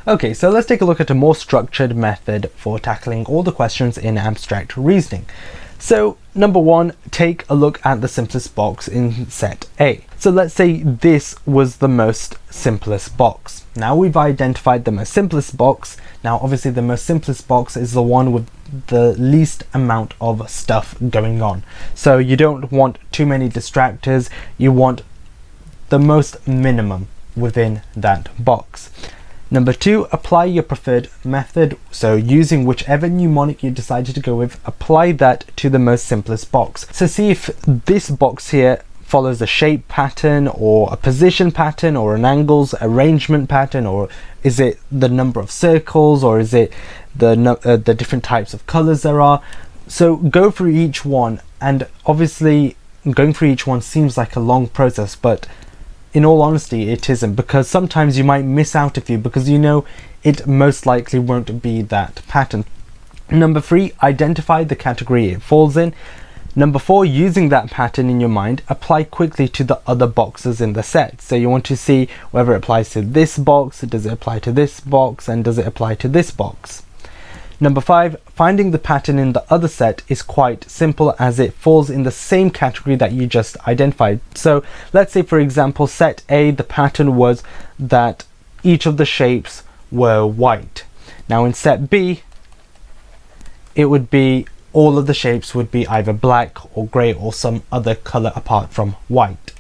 Okay, so let's take a look at a more structured method for tackling all the questions in abstract reasoning. So number one, take a look at the simplest box in set A. So let's say this was the most simplest box. Now we've identified the most simplest box. Now obviously the most simplest box is the one with the least amount of stuff going on. So you don't want too many distractors, you want the most minimum within that box. Number two, apply your preferred method. So using whichever mnemonic you decided to go with, apply that to the most simplest box. So see if this box here follows a shape pattern or a position pattern or an angles arrangement pattern, or is it the number of circles, or is it the different types of colors there are. So go through each one, and obviously going through each one seems like a long process, but in all honesty it isn't, because sometimes you might miss out a few because you know it most likely won't be that pattern. Number three, identify the category it falls in. Number four, using that pattern in your mind, apply quickly to the other boxes in the set. So you want to see whether it applies to this box, does it apply to this box, and does it apply to this box. Number five, finding the pattern in the other set is quite simple as it falls in the same category that you just identified. So let's say, for example, set A, the pattern was that each of the shapes were white. Now in set B, it would be all of the shapes would be either black or grey or some other color apart from white.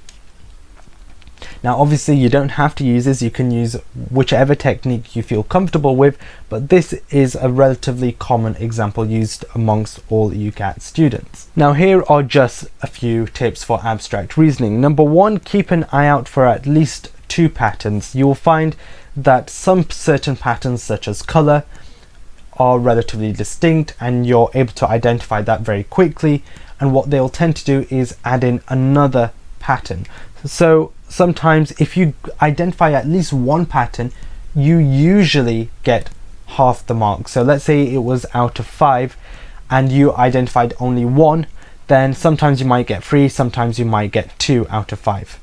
Now obviously you don't have to use this, you can use whichever technique you feel comfortable with, but this is a relatively common example used amongst all UCAT students. Now here are just a few tips for abstract reasoning. Number one, keep an eye out for at least two patterns. You will find that some certain patterns, such as color, are relatively distinct and you're able to identify that very quickly, and what they'll tend to do is add in another pattern. So sometimes if you identify at least one pattern, you usually get half the mark. So let's say it was out of 5 and you identified only one, then sometimes you might get 3, sometimes you might get 2 out of 5.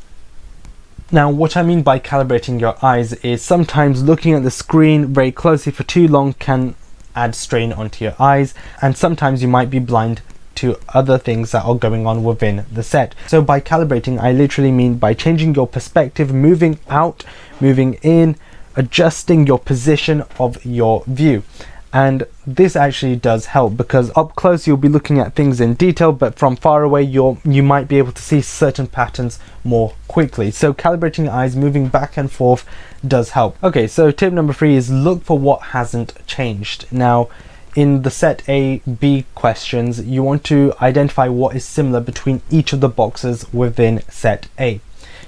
Now what I mean by calibrating your eyes is sometimes looking at the screen very closely for too long can add strain onto your eyes, and sometimes you might be blind to other things that are going on within the set. So by calibrating, I literally mean by changing your perspective, moving out, moving in, adjusting your position of your view. And this actually does help, because up close you'll be looking at things in detail, but from far away you might be able to see certain patterns more quickly. So calibrating your eyes, moving back and forth does help. Okay, so tip number 3 is look for what hasn't changed. Now in the set A, B questions, you want to identify what is similar between each of the boxes within set A.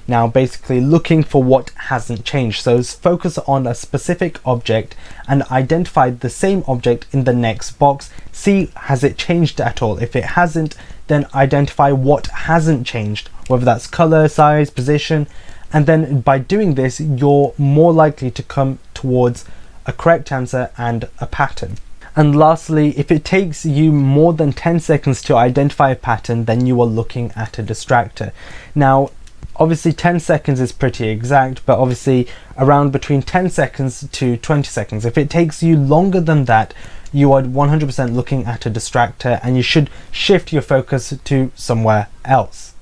Now basically looking for what hasn't changed. So focus on a specific object and identify the same object in the next box. See, has it changed at all? If it hasn't, then identify what hasn't changed, whether that's color, size, position, and then by doing this you're more likely to come towards a correct answer and a pattern. And lastly, if it takes you more than 10 seconds to identify a pattern, then you are looking at a distractor. Now obviously 10 seconds is pretty exact, but obviously around between 10 seconds to 20 seconds. If it takes you longer than that, you are 100% looking at a distractor and you should shift your focus to somewhere else.